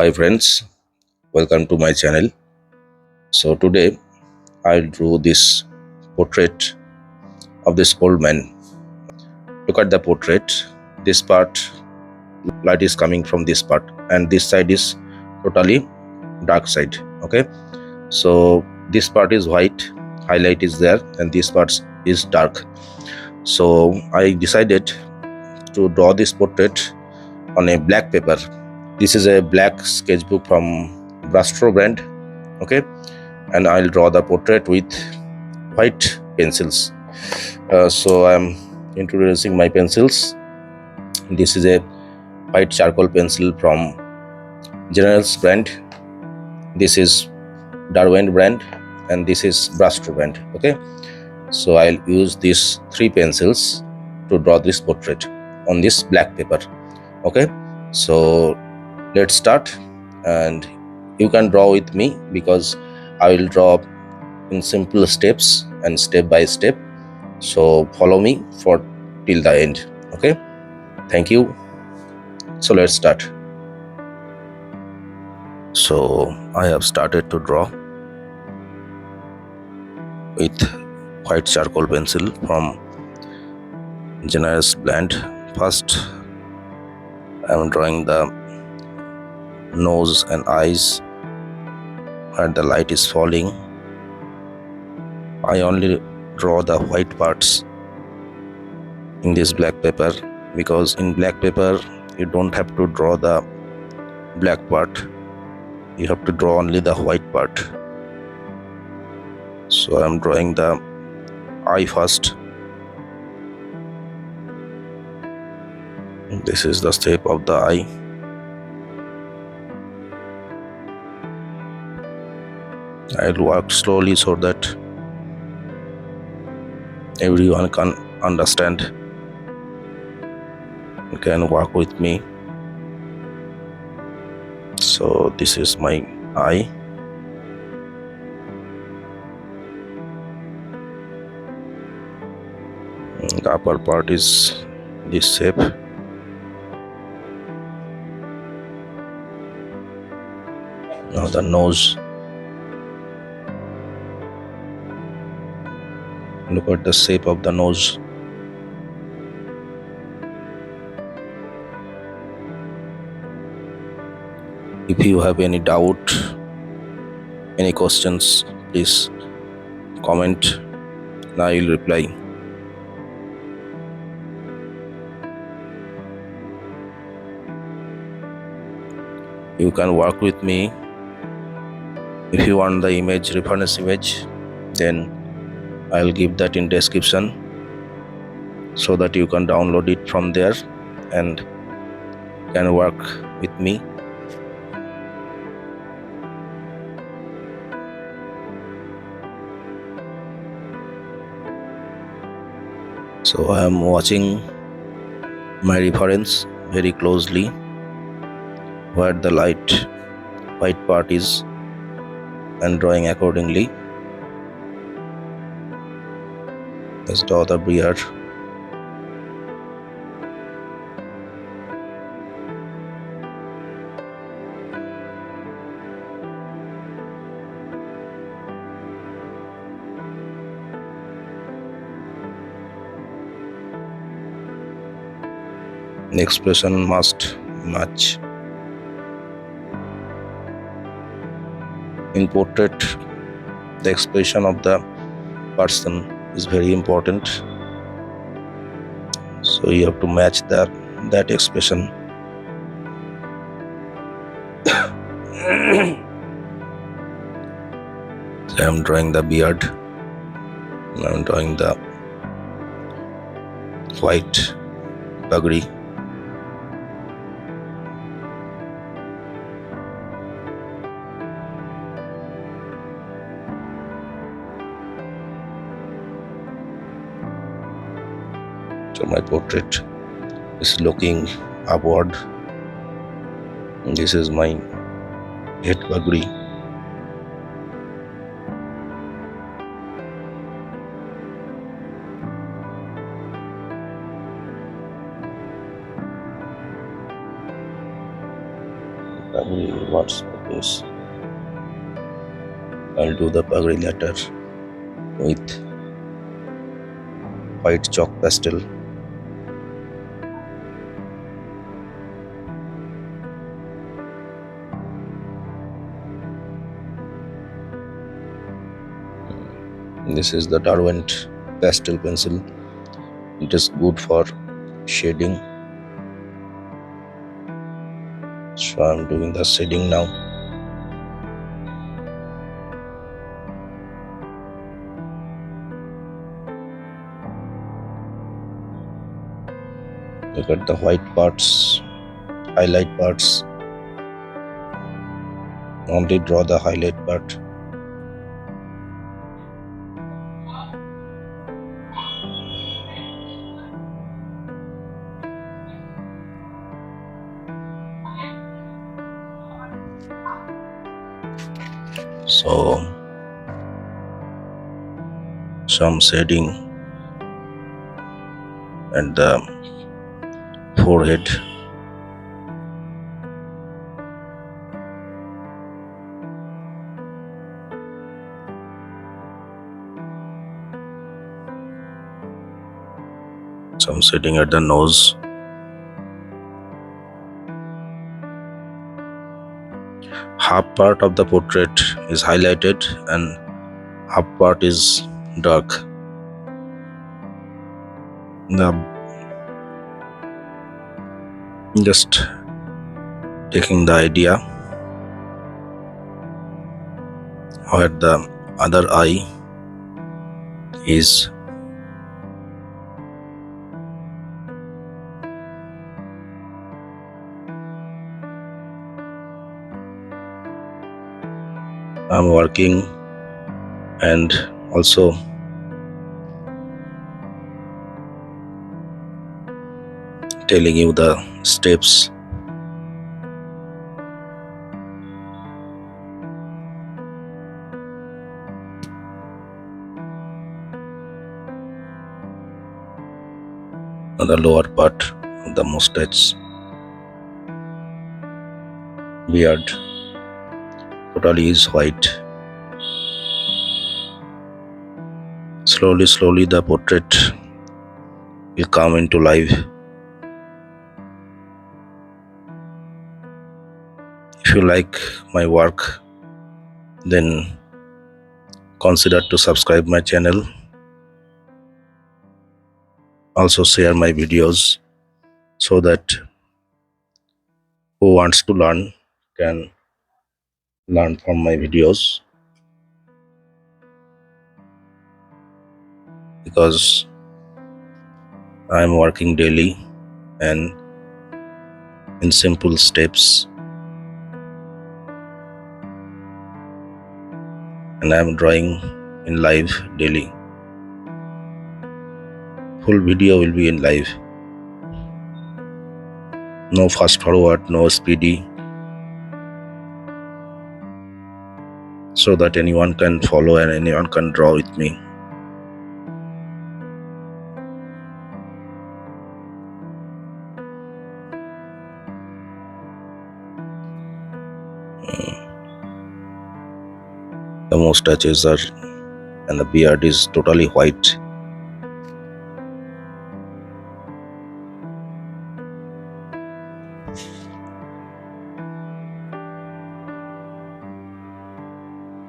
Hi friends, welcome to my channel. So today I'll draw this portrait of this old man. Look at the portrait. This part light is coming from this part and this side is totally dark side. Okay, so this part is white, highlight is there, and this part is dark. So I decided to draw this portrait on a black paper. This is a black sketchbook from Brastro brand. Okay, and I'll draw the portrait with white pencils. So I'm introducing my pencils. This is a white charcoal pencil from General's brand. This is Darwin brand, and this is Brastro brand. Okay, so I'll use these three pencils to draw this portrait on this black paper. Okay, so let's start, and you can draw with me because I will draw in simple steps and step by step. So follow me for till the end. Okay, thank you. So let's start. So I have started to draw with white charcoal pencil from Generous brand. First I am drawing the nose and eyes where the light is falling. I only draw the white parts in this black paper because in black paper you don't have to draw the black part, you have to draw only the white part. So I am drawing the eye first. This is the shape of the eye. I'll work slowly so that everyone can understand. You can work with me. So this is my eye. The upper part is this shape. Now the nose. Look at the shape of the nose. If you have any doubt, any questions, please comment and I will reply. You can work with me. If you want the image, reference image, then I'll give that in description so that you can download it from there and can work with me. So I am watching my reference very closely where the white part is and drawing accordingly. Let's draw the beard. The expression must match. In portrait, the expression of the person is very important. So you have to match that expression. So I am drawing the beard. I am drawing the white puggree. So my portrait is looking upward. This is my head puggree. Puggree what's this? I'll do the pagri letter with white chalk pastel. This is the Derwent pastel pencil. It is good for shading. So I'm doing the shading now. Look at the white parts, highlight parts. Only draw the highlight part. So some shading at the forehead. Some shading at the nose. Half part of the portrait is highlighted and half part is dark. Just taking the idea where the other eye is. I'm working and also telling you the steps. On the lower part of the mustache, beard totally is white. Slowly the portrait will come into life. If you like my work, then consider to subscribe my channel. Also share my videos so that who wants to learn can learn from my videos, because I am working daily and in simple steps, and I am drawing in live daily. Full video will be in live. No fast forward, no speedy, so that anyone can follow and anyone can draw with me. The mustaches are and the beard is totally white.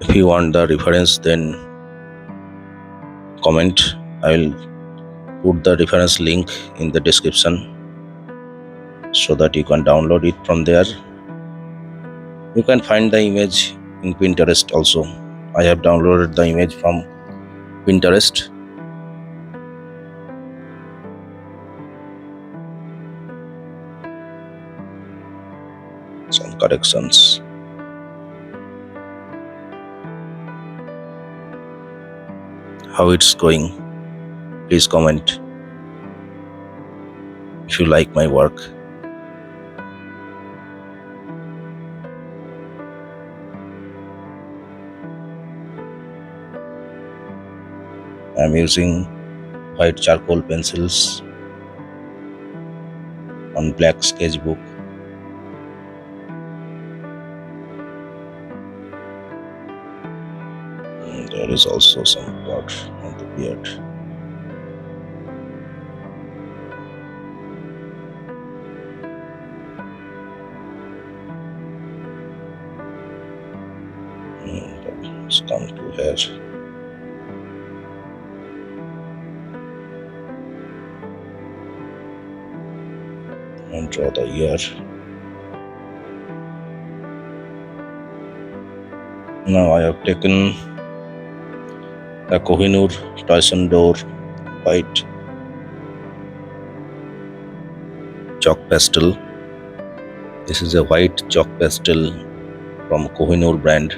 If you want the reference, then comment. I will put the reference link in the description so that you can download it from there. You can find the image in Pinterest also. I have downloaded the image from Pinterest. Some corrections. How it's going, please comment if you like my work. I'm using white charcoal pencils on black sketchbook. There is also some part on the beard. Let's come to hair. And draw the ear. Now I have taken a Kohinoor Tyson Door white chalk pastel. This is a white chalk pastel from Kohinoor brand.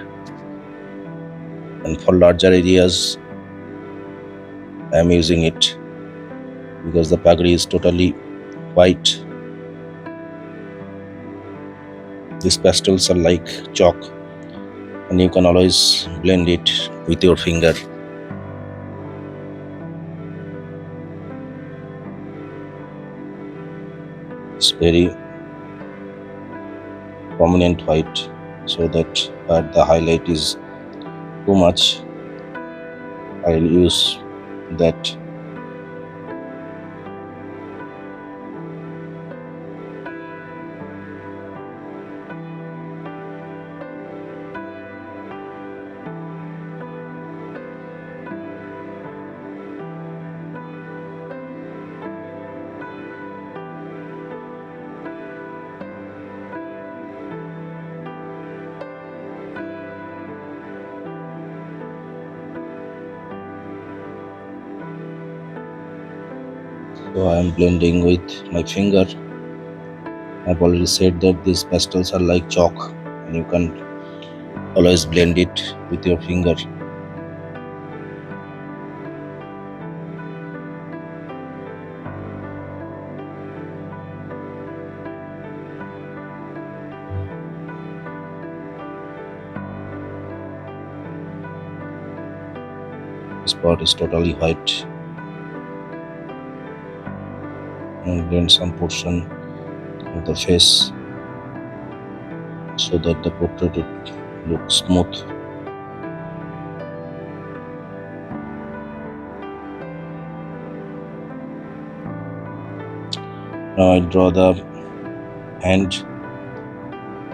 And for larger areas, I am using it because the pagri is totally white. These pastels are like chalk, and you can always blend it with your finger. It's very prominent white, so that the highlight is too much, I will use that. So I am blending with my finger. I've already said that these pastels are like chalk, and you can always blend it with your finger. This part is totally white, and blend some portion of the face so that the portrait looks smooth. Now I draw the hand,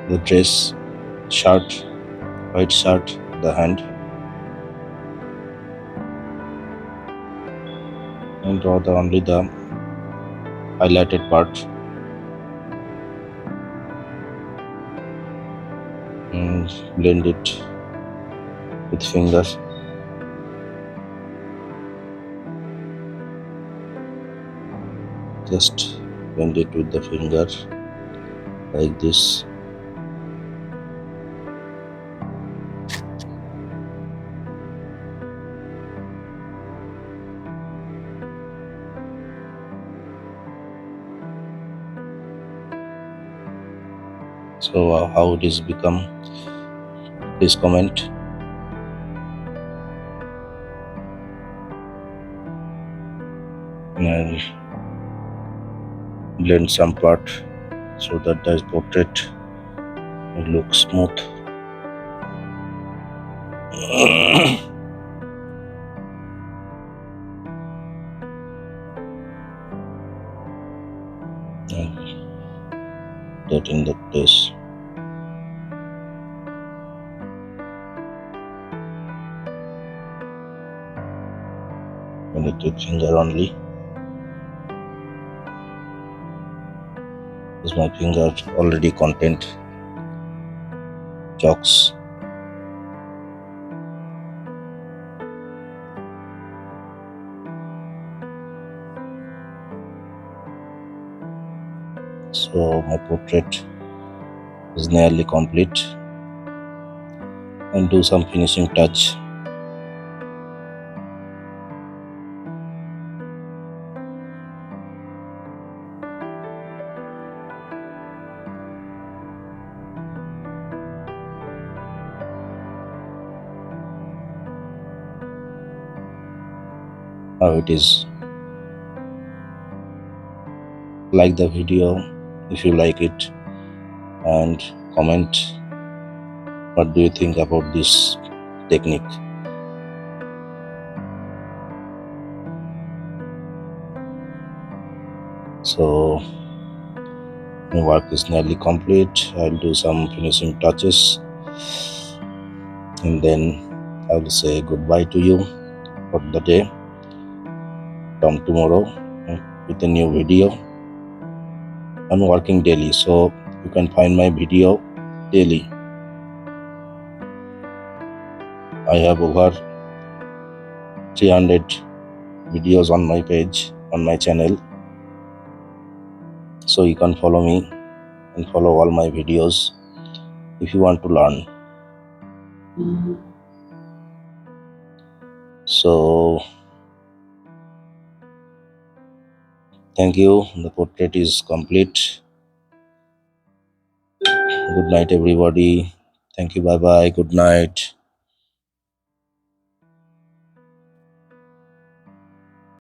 the dress, shirt, white shirt, the hand, and draw only the highlighted part, and blend it with finger. Just blend it with the finger like this. So how it is become, please comment. And blend some part so that the portrait will look smooth. And that in the place. And it with finger only. Because my finger already contained chalks. So my portrait is nearly complete, and do some finishing touch. How it is. Like the video if you like it, and comment what do you think about this technique. So my work is nearly complete. I'll do some finishing touches and then I will say goodbye to you for the day. Come tomorrow with a new video. I'm working daily, so you can find my video daily. I have over 300 videos on my page, on my channel, so you can follow me and follow all my videos if you want to learn. So thank you. The portrait is complete. Good night, everybody. Thank you. Bye bye. Good night.